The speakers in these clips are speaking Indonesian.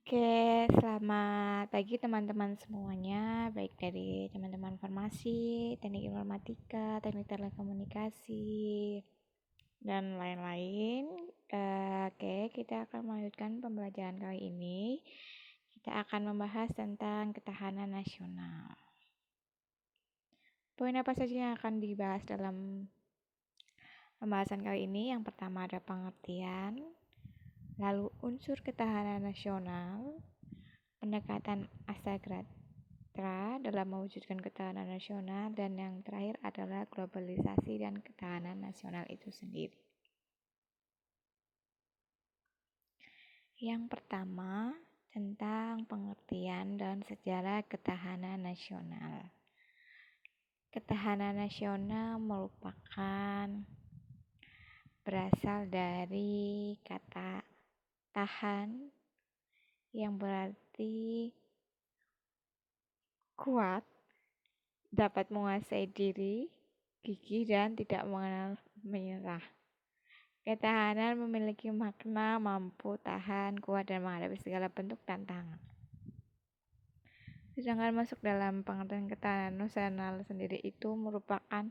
Oke, selamat pagi teman-teman semuanya, baik dari teman-teman farmasi, teknik informatika, teknik telekomunikasi, dan lain-lain. Oke, kita akan melanjutkan pembelajaran kali ini. Kita akan membahas tentang ketahanan nasional. Poin apa saja yang akan dibahas dalam pembahasan kali ini? Yang pertama ada pengertian, lalu unsur ketahanan nasional, pendekatan astagratra dalam mewujudkan ketahanan nasional, dan yang terakhir adalah globalisasi dan ketahanan nasional itu sendiri. Yang pertama, tentang pengertian dan sejarah ketahanan nasional. Ketahanan nasional merupakan berasal dari kata tahan yang berarti kuat, dapat menguasai diri, gigih, dan tidak mengenal menyerah. Ketahanan memiliki makna mampu tahan, kuat, dan menghadapi segala bentuk tantangan. Sedangkan masuk dalam pengertian ketahanan nasional sendiri itu merupakan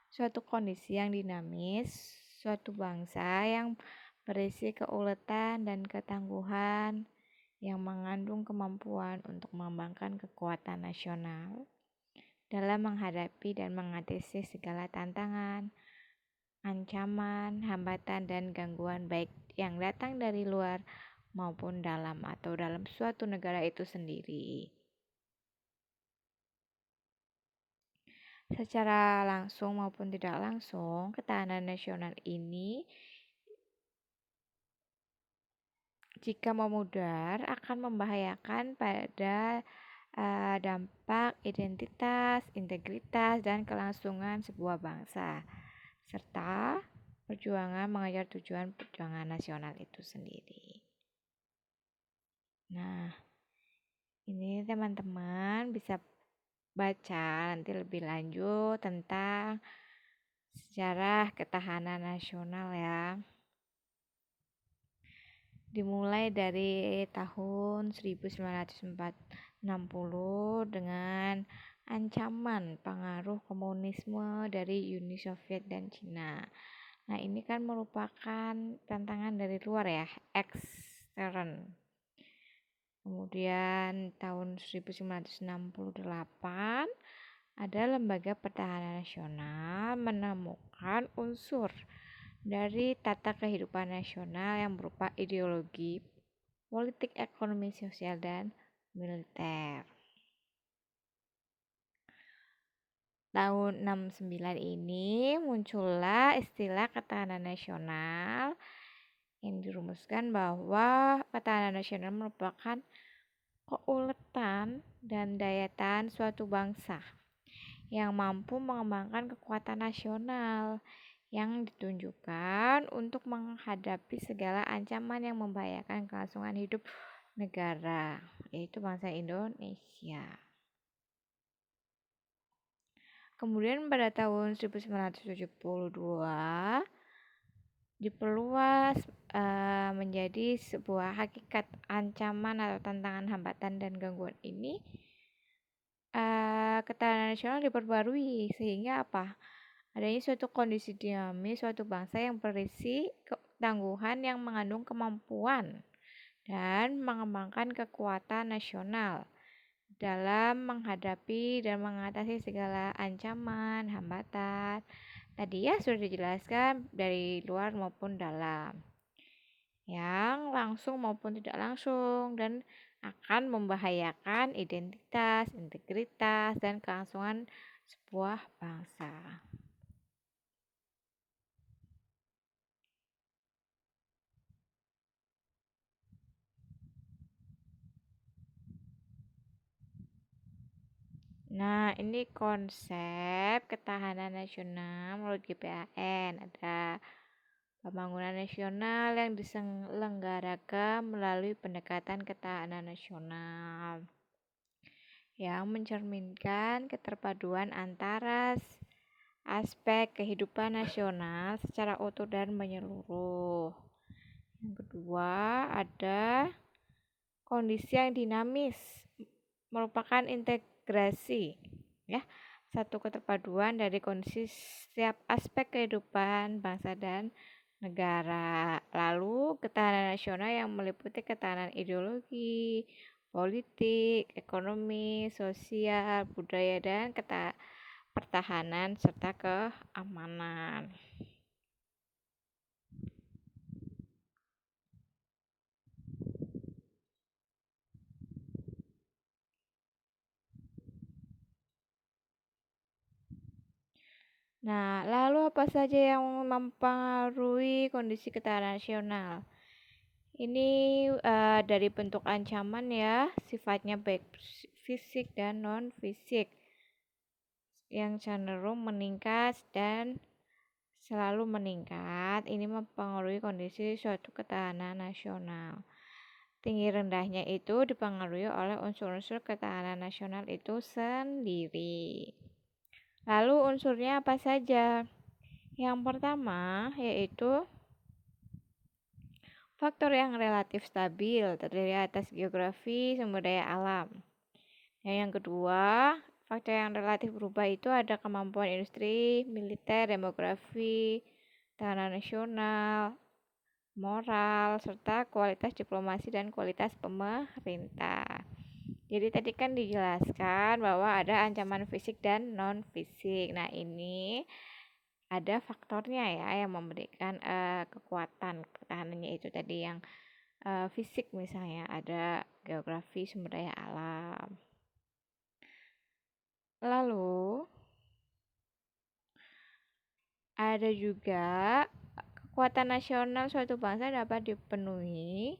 suatu kondisi yang dinamis, suatu bangsa yang berisi keuletan dan ketangguhan yang mengandung kemampuan untuk mengembangkan kekuatan nasional dalam menghadapi dan mengatasi segala tantangan, ancaman, hambatan, dan gangguan baik yang datang dari luar maupun dalam atau dalam suatu negara itu sendiri. Secara langsung maupun tidak langsung, ketahanan nasional ini jika memudar akan membahayakan pada dampak identitas, integritas, dan kelangsungan sebuah bangsa, serta perjuangan mengejar tujuan perjuangan nasional itu sendiri. Nah, ini teman-teman bisa baca nanti lebih lanjut tentang sejarah ketahanan nasional ya. Dimulai dari tahun 1960 dengan ancaman pengaruh komunisme dari Uni Soviet dan Cina. Nah, ini kan merupakan tantangan dari luar ya, ekstern. Kemudian tahun 1968 ada Lembaga Pertahanan Nasional menemukan unsur dari tata kehidupan nasional yang berupa ideologi, politik, ekonomi, sosial, dan militer. Tahun 69 ini muncullah istilah ketahanan nasional yang dirumuskan bahwa ketahanan nasional merupakan keuletan dan daya tahan suatu bangsa yang mampu mengembangkan kekuatan nasional yang ditunjukkan untuk menghadapi segala ancaman yang membahayakan kelangsungan hidup negara, yaitu bangsa Indonesia. Kemudian pada tahun 1972 diperluas menjadi sebuah hakikat ancaman atau tantangan, hambatan, dan gangguan ini. Ketahanan nasional diperbarui sehingga apa? Adanya suatu kondisi dinamis suatu bangsa yang berisi ketangguhan yang mengandung kemampuan dan mengembangkan kekuatan nasional dalam menghadapi dan mengatasi segala ancaman, hambatan. Tadi ya sudah dijelaskan dari luar maupun dalam, yang langsung maupun tidak langsung, dan akan membahayakan identitas, integritas, dan kelangsungan sebuah bangsa. Nah, ini konsep ketahanan nasional menurut GPAN. Ada pembangunan nasional yang diselenggarakan melalui pendekatan ketahanan nasional yang mencerminkan keterpaduan antara aspek kehidupan nasional secara utuh dan menyeluruh. Yang kedua, ada kondisi yang dinamis, merupakan integrasi, ya, satu keterpaduan dari kondisi setiap aspek kehidupan bangsa dan negara. Lalu ketahanan nasional yang meliputi ketahanan ideologi, politik, ekonomi, sosial, budaya, dan pertahanan serta keamanan. Nah, lalu apa saja yang mempengaruhi kondisi ketahanan nasional? Ini dari bentuk ancaman ya, sifatnya baik fisik dan non-fisik yang cenderung meningkat dan selalu meningkat. Ini mempengaruhi kondisi suatu ketahanan nasional. Tinggi rendahnya itu dipengaruhi oleh unsur-unsur ketahanan nasional itu sendiri. Lalu unsurnya apa saja? Yang pertama yaitu faktor yang relatif stabil terdiri atas geografi, sumber daya alam. Dan yang kedua, faktor yang relatif berubah itu ada kemampuan industri, militer, demografi, ketahanan nasional, moral, serta kualitas diplomasi dan kualitas pemerintah. Jadi tadi kan dijelaskan bahwa ada ancaman fisik dan non-fisik. Nah, ini ada faktornya ya yang memberikan kekuatan pertahanannya itu tadi yang fisik, misalnya ada geografi, sumber daya alam. Lalu ada juga kekuatan nasional suatu bangsa dapat dipenuhi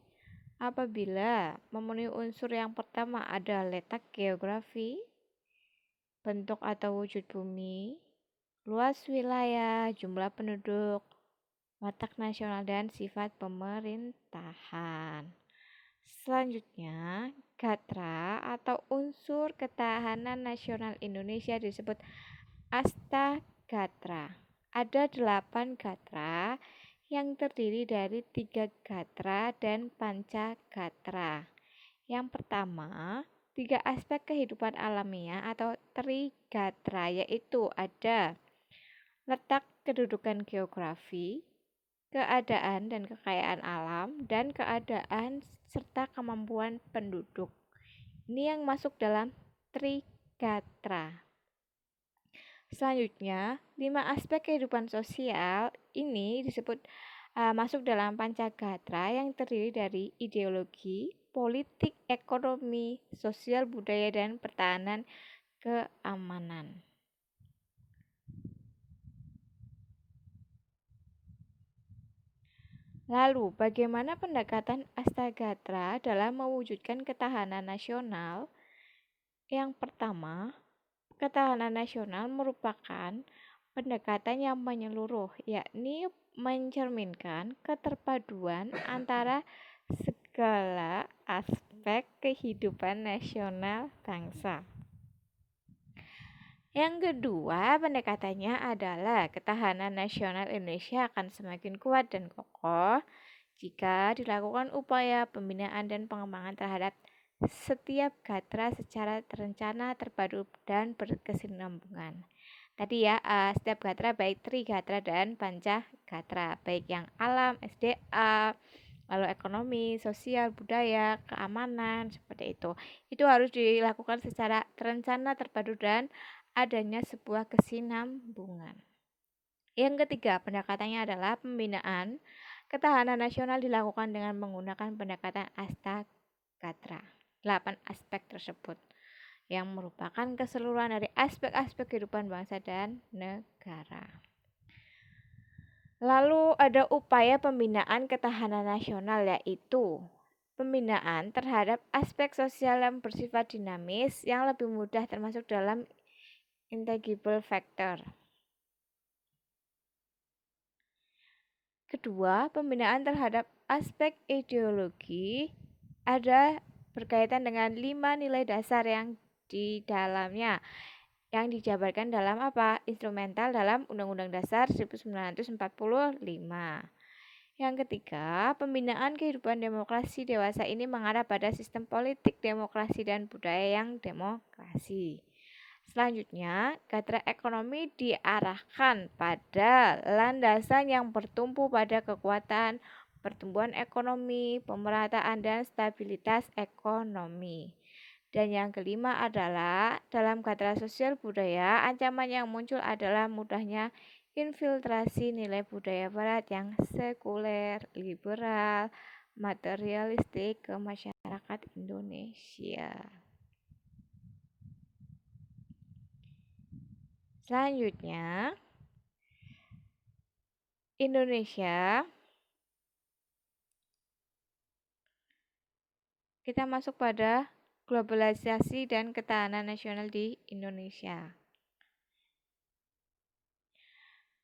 apabila memenuhi unsur yang pertama ada letak geografi, bentuk atau wujud bumi, luas wilayah, jumlah penduduk, watak nasional, dan sifat pemerintahan. Selanjutnya, gatra atau unsur ketahanan nasional Indonesia disebut Astagatra. Ada 8 gatra yang terdiri dari 3 gatra dan pancagatra. Yang pertama, 3 aspek kehidupan alamiah atau trigatra, yaitu ada letak kedudukan geografi, keadaan dan kekayaan alam, dan keadaan serta kemampuan penduduk. Ini yang masuk dalam trigatra. Selanjutnya, 5 aspek kehidupan sosial ini disebut masuk dalam pancagatra yang terdiri dari ideologi, politik, ekonomi, sosial, budaya, dan pertahanan keamanan. Lalu, bagaimana pendekatan Astagatra dalam mewujudkan ketahanan nasional? Yang pertama, ketahanan nasional merupakan pendekatan yang menyeluruh, yakni mencerminkan keterpaduan antara segala aspek kehidupan nasional bangsa. Yang kedua, pendekatannya adalah ketahanan nasional Indonesia akan semakin kuat dan kokoh jika dilakukan upaya pembinaan dan pengembangan terhadap setiap gatra secara terencana, terpadu, dan berkesinambungan. Tadi ya, setiap gatra baik trigatra dan pancagatra, baik yang alam, SDA, lalu ekonomi, sosial, budaya, keamanan, seperti itu. Itu harus dilakukan secara terencana, terpadu, dan adanya sebuah kesinambungan. Yang ketiga, pendekatannya adalah pembinaan ketahanan nasional dilakukan dengan menggunakan pendekatan Astagatra. 8 aspek tersebut yang merupakan keseluruhan dari aspek-aspek kehidupan bangsa dan negara. Lalu ada upaya pembinaan ketahanan nasional, yaitu pembinaan terhadap aspek sosial yang bersifat dinamis yang lebih mudah termasuk dalam intangible factor. Kedua, pembinaan terhadap aspek ideologi ada berkaitan dengan 5 nilai dasar yang di dalamnya yang dijabarkan dalam apa? Instrumental dalam Undang-Undang Dasar 1945. Yang ketiga, pembinaan kehidupan demokrasi dewasa ini mengarah pada sistem politik demokrasi dan budaya yang demokrasi. Selanjutnya, gairah ekonomi diarahkan pada landasan yang bertumpu pada kekuatan pertumbuhan ekonomi, pemerataan, dan stabilitas ekonomi. Dan yang kelima adalah dalam gairah sosial budaya, ancaman yang muncul adalah mudahnya infiltrasi nilai budaya barat yang sekuler, liberal, materialistik ke masyarakat Indonesia. Selanjutnya, Indonesia, kita masuk pada globalisasi dan ketahanan nasional di Indonesia.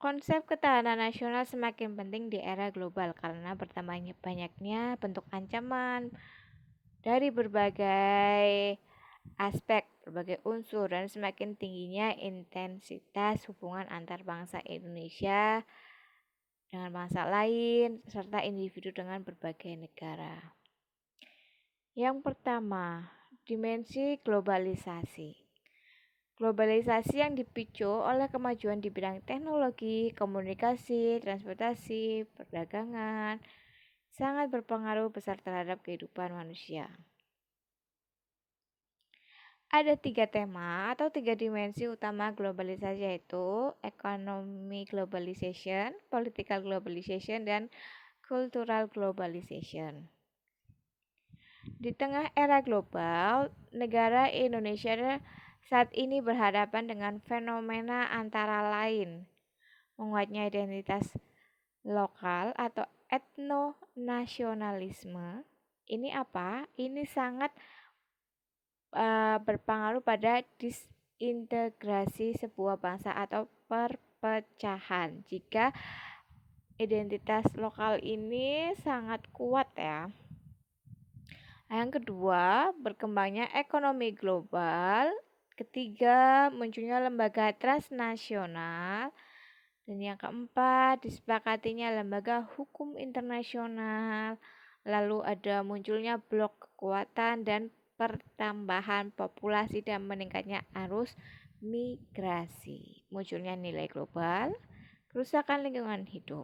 Konsep ketahanan nasional semakin penting di era global karena bertambahnya banyaknya bentuk ancaman dari berbagai aspek, berbagai unsur, dan semakin tingginya intensitas hubungan antar bangsa Indonesia dengan bangsa lain, serta individu dengan berbagai negara. Yang pertama, dimensi globalisasi. Globalisasi yang dipicu oleh kemajuan di bidang teknologi, komunikasi, transportasi, perdagangan, sangat berpengaruh besar terhadap kehidupan manusia. Ada 3 tema atau 3 dimensi utama globalisasi, yaitu economic globalization, political globalization, dan cultural globalization. Di tengah era global, negara Indonesia saat ini berhadapan dengan fenomena antara lain menguatnya identitas lokal atau etnonasionalisme. Ini apa? Ini sangat berpengaruh pada disintegrasi sebuah bangsa atau perpecahan. Jika identitas lokal ini sangat kuat ya. Yang kedua, berkembangnya ekonomi global. Ketiga, munculnya lembaga transnasional. Dan yang keempat, disepakatinya lembaga hukum internasional. Lalu ada munculnya blok kekuatan dan pertambahan populasi dan meningkatnya arus migrasi. Munculnya nilai global, kerusakan lingkungan hidup.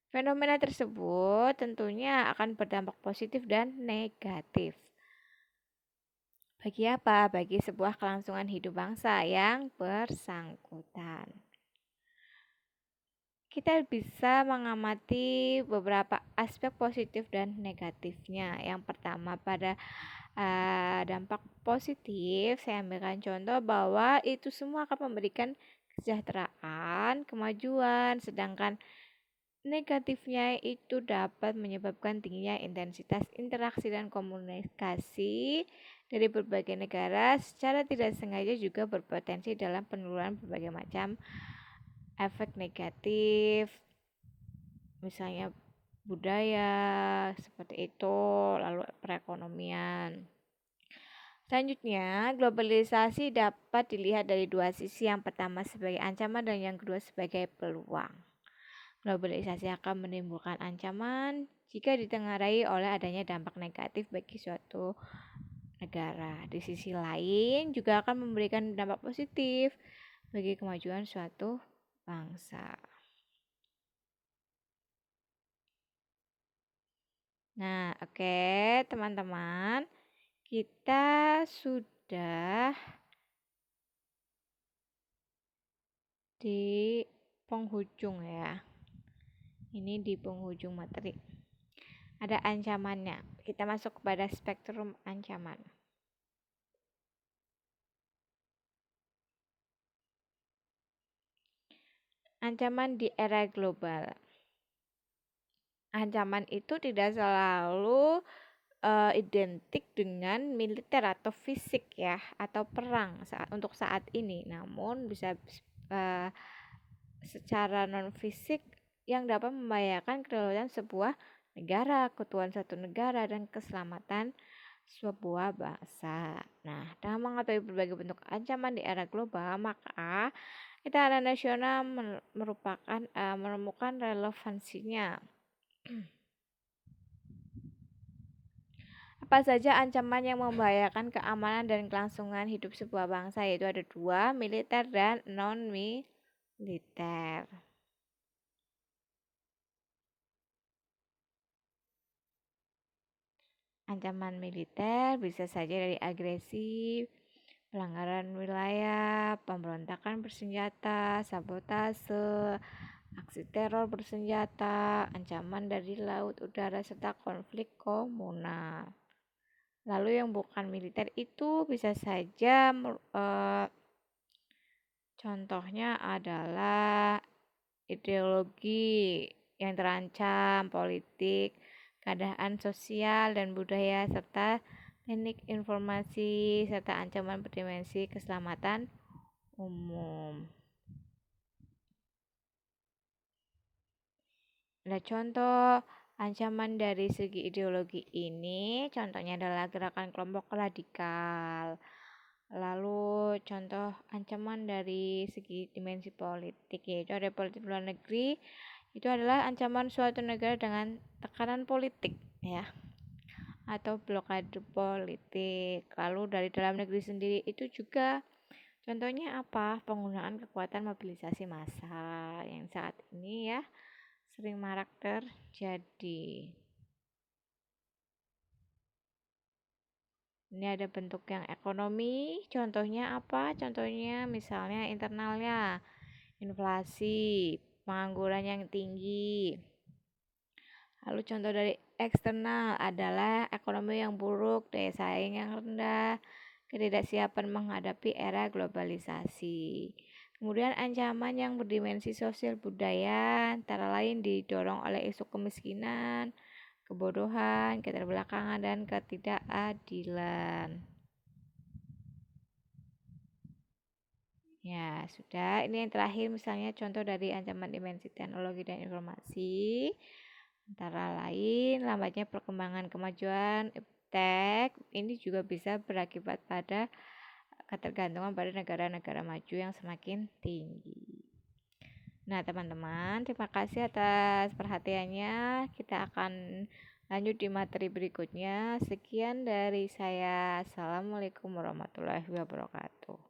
Fenomena tersebut tentunya akan berdampak positif dan negatif. Bagi apa? Bagi sebuah kelangsungan hidup bangsa yang bersangkutan. Kita bisa mengamati beberapa aspek positif dan negatifnya. Yang pertama, pada dampak positif, saya ambilkan contoh bahwa itu semua akan memberikan kesejahteraan, kemajuan, sedangkan negatifnya itu dapat menyebabkan tingginya intensitas interaksi dan komunikasi dari berbagai negara secara tidak sengaja juga berpotensi dalam penularan berbagai macam efek negatif, misalnya budaya seperti itu, lalu perekonomian. Selanjutnya, globalisasi dapat dilihat dari dua sisi, yang pertama sebagai ancaman dan yang kedua sebagai peluang. Globalisasi akan menimbulkan ancaman jika ditengarai oleh adanya dampak negatif bagi suatu negara. Di sisi lain juga akan memberikan dampak positif bagi kemajuan suatu bangsa. Nah, oke, teman-teman, kita sudah di penghujung ya. Ini di penghujung materi. Ada ancamannya. Kita masuk kepada spektrum ancaman. Ancaman di era global. Ancaman itu tidak selalu identik dengan militer atau fisik ya, atau perang untuk saat ini. Namun bisa secara non fisik yang dapat membahayakan kedaulatan sebuah negara, keutuhan satu negara, dan keselamatan sebuah bangsa. Nah, dengan mengetahui berbagai bentuk ancaman di era global, maka Ketahanan nasional menemukan relevansinya. Apa saja ancaman yang membahayakan keamanan dan kelangsungan hidup sebuah bangsa? Yaitu ada dua, militer dan non-militer. Ancaman militer bisa saja dari agresi, pelanggaran wilayah, pemberontakan bersenjata, sabotase, aksi teror bersenjata, ancaman dari laut, udara, serta konflik komunal. Lalu yang bukan militer itu bisa saja contohnya adalah ideologi yang terancam, politik, keadaan sosial dan budaya, serta teknik informasi, serta ancaman berdimensi keselamatan umum. Ada contoh ancaman dari segi ideologi ini, contohnya adalah gerakan kelompok radikal. Lalu contoh ancaman dari segi dimensi politik, yaitu ada politik luar negeri, itu adalah ancaman suatu negara dengan tekanan politik, ya, atau blokade politik. Lalu dari dalam negeri sendiri itu juga contohnya apa? Penggunaan kekuatan mobilisasi massa yang saat ini ya sering marak terjadi. Ini ada bentuk yang ekonomi, contohnya apa? Contohnya misalnya internalnya, inflasi, pengangguran yang tinggi. Lalu contoh dari eksternal adalah ekonomi yang buruk, daya saing yang rendah, ketidaksiapan menghadapi era globalisasi. Kemudian ancaman yang berdimensi sosial budaya antara lain didorong oleh isu kemiskinan, kebodohan, keterbelakangan, dan ketidakadilan. Ya, sudah. Ini yang terakhir misalnya contoh dari ancaman dimensi teknologi dan informasi. Antara lain, lambatnya perkembangan kemajuan iptek ini juga bisa berakibat pada ketergantungan pada negara-negara maju yang semakin tinggi. Nah, teman-teman, terima kasih atas perhatiannya. Kita akan lanjut di materi berikutnya. Sekian dari saya. Assalamualaikum warahmatullahi wabarakatuh.